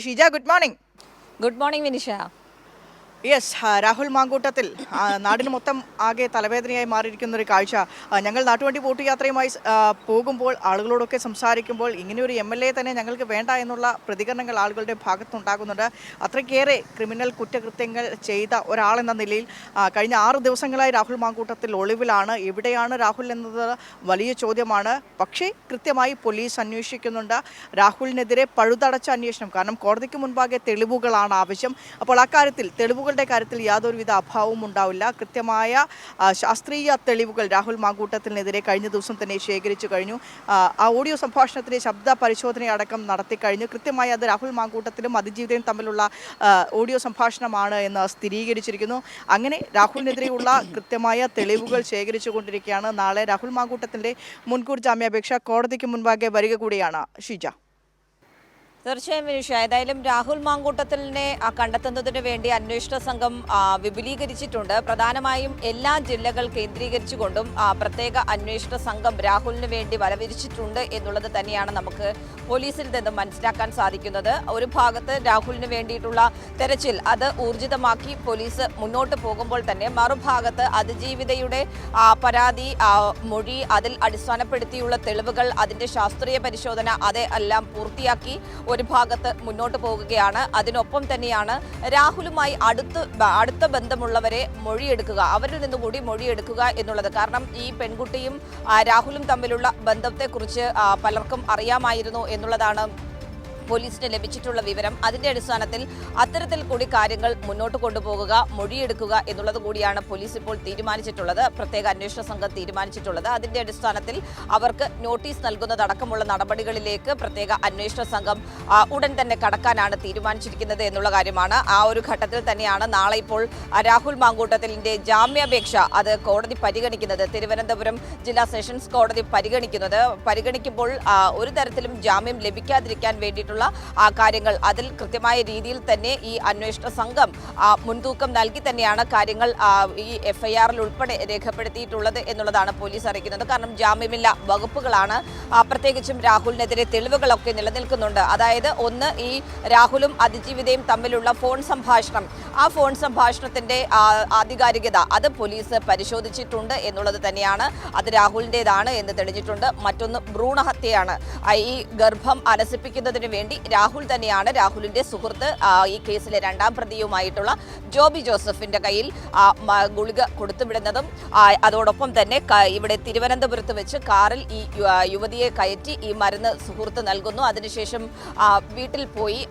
Sheeja, good morning. Good morning Vinisha. Yes, Rahul Mankoottathil നാടിന് മൊത്തം ആകെ തലവേദനയായി മാറിയിരിക്കുന്ന ഒരു കാഴ്ച. ഞങ്ങൾ നാട്ടുവണ്ടി വോട്ട് യാത്രയുമായി പോകുമ്പോൾ ആളുകളോടൊക്കെ സംസാരിക്കുമ്പോൾ ഇങ്ങനെയൊരു MLA തന്നെ ഞങ്ങൾക്ക് വേണ്ട എന്നുള്ള പ്രതികരണങ്ങൾ ആളുകളുടെ ഭാഗത്തുണ്ടാകുന്നുണ്ട്. അത്രയ്ക്കേറെ ക്രിമിനൽ കുറ്റകൃത്യങ്ങൾ ചെയ്ത ഒരാളെന്ന നിലയിൽ കഴിഞ്ഞ 6 ദിവസങ്ങളായി രാഹുൽ മാങ്കൂട്ടത്തിൽ ഒളിവിലാണ്. എവിടെയാണ് രാഹുൽ എന്നത് വലിയ ചോദ്യമാണ്. പക്ഷേ കൃത്യമായി പോലീസ് അന്വേഷിക്കുന്നുണ്ട്. രാഹുലിനെതിരെ പഴുതടച്ച അന്വേഷണം, കാരണം കോടതിക്ക് മുൻപാകെ തെളിവുകളാണ് ആവശ്യം. അപ്പോൾ അക്കാര്യത്തിൽ തെളിവുകളുടെ കാര്യത്തിൽ യാതൊരുവിധ അഭാവവും ഉണ്ടാവില്ല. കൃത്യമായ ശാസ്ത്രീയ തെളിവുകൾ രാഹുൽ മാങ്കൂട്ടത്തിനെതിരെ കഴിഞ്ഞ ദിവസം തന്നെ ശേഖരിച്ചു കഴിഞ്ഞു. ആ ഓഡിയോ സംഭാഷണത്തിൻ്റെ ശബ്ദ പരിശോധനയടക്കം നടത്തി കഴിഞ്ഞു. കൃത്യമായി അത് രാഹുൽ മാങ്കൂട്ടത്തിലും അതിജീവിതയും തമ്മിലുള്ള ഓഡിയോ സംഭാഷണമാണ് എന്ന് സ്ഥിരീകരിച്ചിരിക്കുന്നു. അങ്ങനെ രാഹുലിനെതിരെയുള്ള കൃത്യമായ തെളിവുകൾ ശേഖരിച്ചുകൊണ്ടിരിക്കുകയാണ്. നാളെ രാഹുൽ മാങ്കൂട്ടത്തിൻ്റെ മുൻകൂർ ജാമ്യാപേക്ഷ കോടതിക്ക് മുൻപാകെ വരിക കൂടിയാണ് ഷീജ. തീർച്ചയായും വിനിഷ, ഏതായാലും രാഹുൽ മാങ്കൂട്ടത്തിലിനെ കണ്ടെത്തുന്നതിന് വേണ്ടി അന്വേഷണ സംഘം വിപുലീകരിച്ചിട്ടുണ്ട്. പ്രധാനമായും എല്ലാ ജില്ലകൾ കേന്ദ്രീകരിച്ചുകൊണ്ടും പ്രത്യേക അന്വേഷണ സംഘം രാഹുലിന് വേണ്ടി വലവിരിച്ചിട്ടുണ്ട് എന്നുള്ളത് തന്നെയാണ് നമുക്ക് പോലീസിൽ നിന്നും മനസ്സിലാക്കാൻ സാധിക്കുന്നത്. ഒരു ഭാഗത്ത് രാഹുലിന് വേണ്ടിയിട്ടുള്ള തെരച്ചിൽ അത് ഊർജിതമാക്കി പോലീസ് മുന്നോട്ട് പോകുമ്പോൾ തന്നെ മറുഭാഗത്ത് അതിജീവിതയുടെ പരാതി, മൊഴി, അതിൽ അടിസ്ഥാനപ്പെടുത്തിയുള്ള തെളിവുകൾ, അതിൻ്റെ ശാസ്ത്രീയ പരിശോധന അതെല്ലാം പൂർത്തിയാക്കി ഒരു ഭാഗത്ത് മുന്നോട്ട് പോകുകയാണ്. അതിനൊപ്പം തന്നെയാണ് രാഹുലുമായി അടുത്ത ബന്ധമുള്ളവരെ മൊഴിയെടുക്കുക, അവരിൽ നിന്നുകൂടി മൊഴിയെടുക്കുക എന്നുള്ളത്. കാരണം ഈ പെൺകുട്ടിയും രാഹുലും തമ്മിലുള്ള ബന്ധത്തെക്കുറിച്ച് പലർക്കും അറിയാമായിരുന്നു എന്നുള്ളതാണ് പോലീസിന് ലഭിച്ചിട്ടുള്ള വിവരം. അതിന്റെ അടിസ്ഥാനത്തിൽ അത്തരത്തിൽ കൂടി കാര്യങ്ങൾ മുന്നോട്ട് കൊണ്ടുപോകുക, മൊഴിയെടുക്കുക എന്നുള്ളത് കൂടിയാണ് പോലീസ് ഇപ്പോൾ തീരുമാനിച്ചിട്ടുള്ളത്, പ്രത്യേക അന്വേഷണ സംഘം തീരുമാനിച്ചിട്ടുള്ളത്. അതിന്റെ അടിസ്ഥാനത്തിൽ അവർക്ക് നോട്ടീസ് നൽകുന്നതടക്കമുള്ള നടപടികളിലേക്ക് പ്രത്യേക അന്വേഷണ സംഘം ഉടൻ തന്നെ കടക്കാനാണ് തീരുമാനിച്ചിരിക്കുന്നത് എന്നുള്ള കാര്യമാണ്. ആ ഒരു ഘട്ടത്തിൽ തന്നെയാണ് നാളെ ഇപ്പോൾ രാഹുൽ മാങ്കൂട്ടത്തിലിന്റെ ജാമ്യാപേക്ഷ അത് കോടതി പരിഗണിക്കുന്നത്. തിരുവനന്തപുരം ജില്ലാ സെഷൻസ് കോടതി പരിഗണിക്കുമ്പോൾ ഒരു തരത്തിലും ജാമ്യം ലഭിക്കാതിരിക്കാൻ വേണ്ടിയിട്ടുള്ള കാര്യങ്ങൾ അതിൽ കൃത്യമായ രീതിയിൽ തന്നെ ഈ അന്വേഷണ സംഘം മുൻതൂക്കം നൽകി തന്നെയാണ് കാര്യങ്ങൾ ഈ FIR-ൽ ഉൾപ്പെടെ രേഖപ്പെടുത്തിയിട്ടുള്ളത് എന്നുള്ളതാണ് പോലീസ് അറിയിക്കുന്നത്. കാരണം ജാമ്യമില്ല വകുപ്പുകളാണ്, പ്രത്യേകിച്ചും രാഹുലിനെതിരെ തെളിവുകളൊക്കെ നിലനിൽക്കുന്നുണ്ട്. അതായത് ഒന്ന്, ഈ രാഹുലും അതിജീവിതയും തമ്മിലുള്ള ഫോൺ സംഭാഷണം, ആ ഫോൺ സംഭാഷണത്തിന്റെ ആധികാരികത അത് പോലീസ് പരിശോധിച്ചിട്ടുണ്ട് എന്നുള്ളത് തന്നെയാണ്. അത് രാഹുലിൻ്റെതാണ് എന്ന് തെളിഞ്ഞിട്ടുണ്ട്. മറ്റൊന്ന് ഭ്രൂണഹത്യയാണ്. ഈ ഗർഭം അലസിപ്പിക്കുന്നതിന് വേണ്ടി രാഹുൽ തന്നെയാണ് രാഹുലിന്റെ സുഹൃത്ത് ഈ കേസിലെ 2ാം പ്രതിയുമായിട്ടുള്ള ജോബി ജോസഫിന്റെ കയ്യിൽ ഗുളിക കൊടുത്തുവിടുന്നതും അതോടൊപ്പം തന്നെ ഇവിടെ തിരുവനന്തപുരത്ത് വെച്ച് കാറിൽ ഈ യുവതിയെ കയറ്റി ഈ മരുന്ന് സുഹൃത്ത് നൽകുന്നു. അതിനുശേഷം വീട്ടിൽ പോയി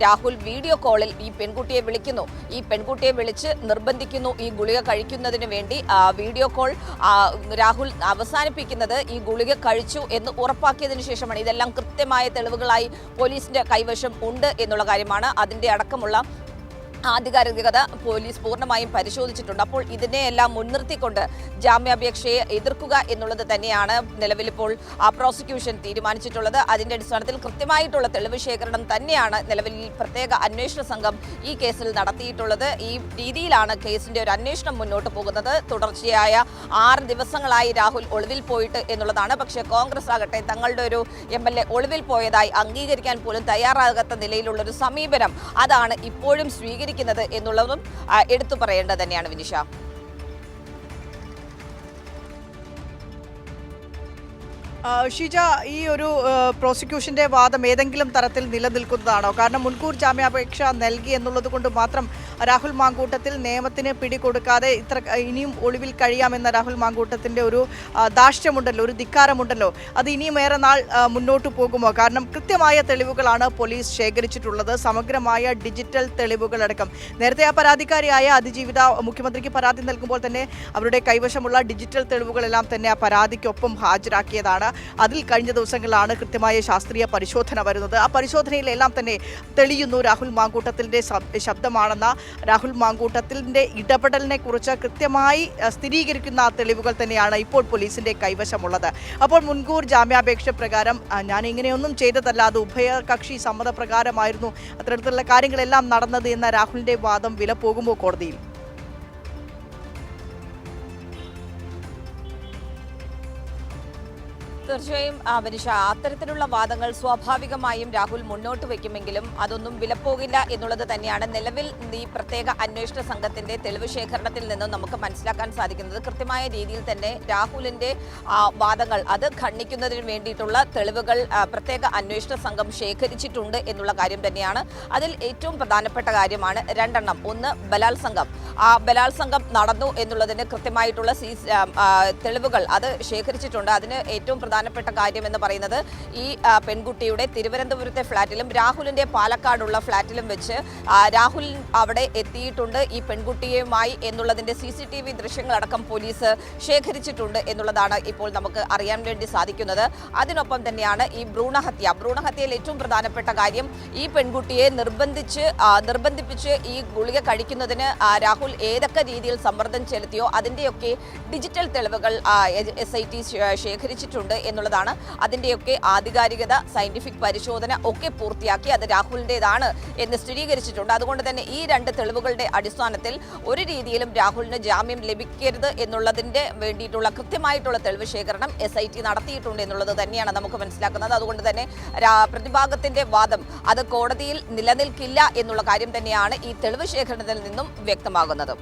രാഹുൽ വീഡിയോ കോളിൽ ഈ പെൺകുട്ടിയെ വിളിക്കുന്നു. ഈ പെൺകുട്ടിയെ വിളിച്ച് നിർബന്ധിക്കുന്നു ഈ ഗുളിക കഴിക്കുന്നതിന് വേണ്ടി. വീഡിയോ കോൾ രാഹുൽ അവസാനിപ്പിക്കുന്നത് ഈ ഗുളിക കഴിച്ചു എന്ന് ഉറപ്പാക്കിയതിനു ശേഷമാണ്. ഇതെല്ലാം കൃത്യമായ തെളിവുകളായി പോലീസിന്റെ കൈവശം ഉണ്ട് എന്നുള്ള കാര്യമാണ്. അതിന്റെ അടക്കമുള്ള ആധികാരികത പോലീസ് പൂർണ്ണമായും പരിശോധിച്ചിട്ടുണ്ട്. അപ്പോൾ ഇതിനെയെല്ലാം മുൻനിർത്തിക്കൊണ്ട് ജാമ്യാപേക്ഷയെ എതിർക്കുക എന്നുള്ളത് തന്നെയാണ് നിലവിലിപ്പോൾ പ്രോസിക്യൂഷൻ തീരുമാനിച്ചിട്ടുള്ളത്. അതിന്റെ അടിസ്ഥാനത്തിൽ കൃത്യമായിട്ടുള്ള തെളിവ് ശേഖരണം തന്നെയാണ് നിലവിൽ പ്രത്യേക അന്വേഷണ സംഘം ഈ കേസിൽ നടത്തിയിട്ടുള്ളത്. ഈ രീതിയിലാണ് കേസിന്റെ ഒരു അന്വേഷണം മുന്നോട്ട് പോകുന്നത്. തുടർച്ചയായ 6 ദിവസങ്ങളായി രാഹുൽ ഒളിവിൽ പോയിട്ട് എന്നുള്ളതാണ്. പക്ഷേ കോൺഗ്രസ് ആകട്ടെ തങ്ങളുടെ ഒരു MLA ഒളിവിൽ പോയതായി അംഗീകരിക്കാൻ പോലും തയ്യാറാകാത്ത നിലയിലുള്ളൊരു സമീപനം അതാണ് ഇപ്പോഴും സ്വീകരിക്കുന്നത് എന്നുള്ളതും എടുത്തു പറയേണ്ടത് തന്നെയാണ് വിനിഷ. ഷീജ, ഈ ഒരു പ്രോസിക്യൂഷന്റെ വാദം ഏതെങ്കിലും തരത്തിൽ നിലനിൽക്കുന്നതാണോ? കാരണം മുൻകൂർ ജാമ്യാപേക്ഷ നൽകി എന്നുള്ളത് കൊണ്ട് മാത്രം രാഹുൽ മാങ്കൂട്ടത്തിൽ നിയമത്തിന് പിടികൊടുക്കാതെ ഇനിയും ഒളിവിൽ കഴിയാമെന്ന രാഹുൽ മാങ്കൂട്ടത്തിന്റെ ഒരു ധാർഷ്ട്യമുണ്ടല്ലോ, ഒരു ധിക്കാരമുണ്ടല്ലോ, അത് ഇനിയും ഏറെ നാൾ മുന്നോട്ട് പോകുമോ? കാരണം കൃത്യമായ തെളിവുകളാണ് പോലീസ് ശേഖരിച്ചിട്ടുള്ളത്, സമഗ്രമായ ഡിജിറ്റൽ തെളിവുകളടക്കം. നേരത്തെ ആ പരാതിക്കാരിയായ അതിജീവിത മുഖ്യമന്ത്രിക്ക് പരാതി നൽകുമ്പോൾ തന്നെ അവരുടെ കൈവശമുള്ള ഡിജിറ്റൽ തെളിവുകളെല്ലാം തന്നെ ആ പരാതിക്കൊപ്പം ഹാജരാക്കിയതാണ്. അതിൽ കഴിഞ്ഞ ദിവസങ്ങളിലാണ് കൃത്യമായ ശാസ്ത്രീയ പരിശോധന വരുന്നത്. ആ പരിശോധനയിലെല്ലാം തന്നെ തെളിയുന്നു രാഹുൽ മാങ്കൂട്ടത്തിൻ്റെ ശബ്ദമാണെന്ന, രാഹുൽ മാങ്കൂട്ടത്തിൻ്റെ ഇടപെടലിനെ കുറിച്ച് കൃത്യമായി സ്ഥിരീകരിക്കുന്ന തെളിവുകൾ തന്നെയാണ് ഇപ്പോൾ പോലീസിന്റെ കൈവശമുള്ളത്. അപ്പോൾ മുൻകൂർ ജാമ്യാപേക്ഷ പ്രകാരം ഞാൻ ഇങ്ങനെയൊന്നും ചെയ്തതല്ല, അത് ഉഭയകക്ഷി സമ്മതപ്രകാരമായിരുന്നു അത്തരത്തിലുള്ള കാര്യങ്ങളെല്ലാം നടന്നത് എന്ന രാഹുലിന്റെ വാദം വില പോകുമോ കോടതിയിൽ? തീർച്ചയായും മനുഷ അത്തരത്തിലുള്ള വാദങ്ങൾ സ്വാഭാവികമായും രാഹുൽ മുന്നോട്ട് വയ്ക്കുമെങ്കിലും അതൊന്നും വിലപ്പോകില്ല എന്നുള്ളത് തന്നെയാണ് നിലവിൽ ഈ പ്രത്യേക അന്വേഷണ സംഘത്തിന്റെ തെളിവ് ശേഖരണത്തിൽ നിന്നും നമുക്ക് മനസ്സിലാക്കാൻ സാധിക്കുന്നത്. കൃത്യമായ രീതിയിൽ തന്നെ രാഹുലിന്റെ വാദങ്ങൾ അത് ഖണ്ഡിക്കുന്നതിന് വേണ്ടിയിട്ടുള്ള തെളിവുകൾ പ്രത്യേക അന്വേഷണ സംഘം ശേഖരിച്ചിട്ടുണ്ട് എന്നുള്ള കാര്യം തന്നെയാണ്. അതിൽ ഏറ്റവും പ്രധാനപ്പെട്ട കാര്യമാണ് രണ്ടെണ്ണം. ഒന്ന്, ബലാത്സംഗം. ആ ബലാത്സംഗം നടന്നു എന്നുള്ളതിന് കൃത്യമായിട്ടുള്ള തെളിവുകൾ അത് ശേഖരിച്ചിട്ടുണ്ട്. അതിന് ഏറ്റവും പ്രധാനപ്പെട്ട കാര്യം എന്ന് പറയുന്നത് ഈ പെൺകുട്ടിയുടെ തിരുവനന്തപുരത്തെ ഫ്ളാറ്റിലും രാഹുലിന്റെ പാലക്കാടുള്ള ഫ്ളാറ്റിലും വെച്ച് രാഹുൽ അവിടെ എത്തിയിട്ടുണ്ട് ഈ പെൺകുട്ടിയുമായി എന്നുള്ളതിന്റെ CCTV ദൃശ്യങ്ങളടക്കം പോലീസ് ശേഖരിച്ചിട്ടുണ്ട് എന്നുള്ളതാണ് ഇപ്പോൾ നമുക്ക് അറിയാൻ വേണ്ടി സാധിക്കുന്നത്. അതിനൊപ്പം തന്നെയാണ് ഈ ഭ്രൂണഹത്യയിൽ ഏറ്റവും പ്രധാനപ്പെട്ട കാര്യം ഈ പെൺകുട്ടിയെ നിർബന്ധിപ്പിച്ച് ഈ ഗുളിക കഴിക്കുന്നതിന് രാഹുൽ ഏതൊക്കെ രീതിയിൽ സമ്മർദ്ദം ചെലുത്തിയോ അതിൻ്റെയൊക്കെ ഡിജിറ്റൽ തെളിവുകൾ SIT ശേഖരിച്ചിട്ടുണ്ട് എന്നുള്ളതാണ്. അതിൻ്റെയൊക്കെ ആധികാരികത, സയന്റിഫിക് പരിശോധന ഒക്കെ പൂർത്തിയാക്കി അത് രാഹുലിൻ്റെതാണ് എന്ന് സ്ഥിരീകരിച്ചിട്ടുണ്ട്. അതുകൊണ്ട് തന്നെ ഈ രണ്ട് തെളിവുകളുടെ അടിസ്ഥാനത്തിൽ ഒരു രീതിയിലും രാഹുലിന് ജാമ്യം ലഭിക്കരുത് എന്നുള്ളതിൻ്റെ വേണ്ടിയിട്ടുള്ള കൃത്യമായിട്ടുള്ള തെളിവ് ശേഖരണം SIT നടത്തിയിട്ടുണ്ട് എന്നുള്ളത് തന്നെയാണ് നമുക്ക് മനസ്സിലാക്കുന്നത്. അതുകൊണ്ട് തന്നെ പ്രതിഭാഗത്തിന്റെ വാദം അത് കോടതിയിൽ നിലനിൽക്കില്ല എന്നുള്ള കാര്യം തന്നെയാണ് ഈ തെളിവ് ശേഖരണത്തിൽ നിന്നും വ്യക്തമാകുന്നത്.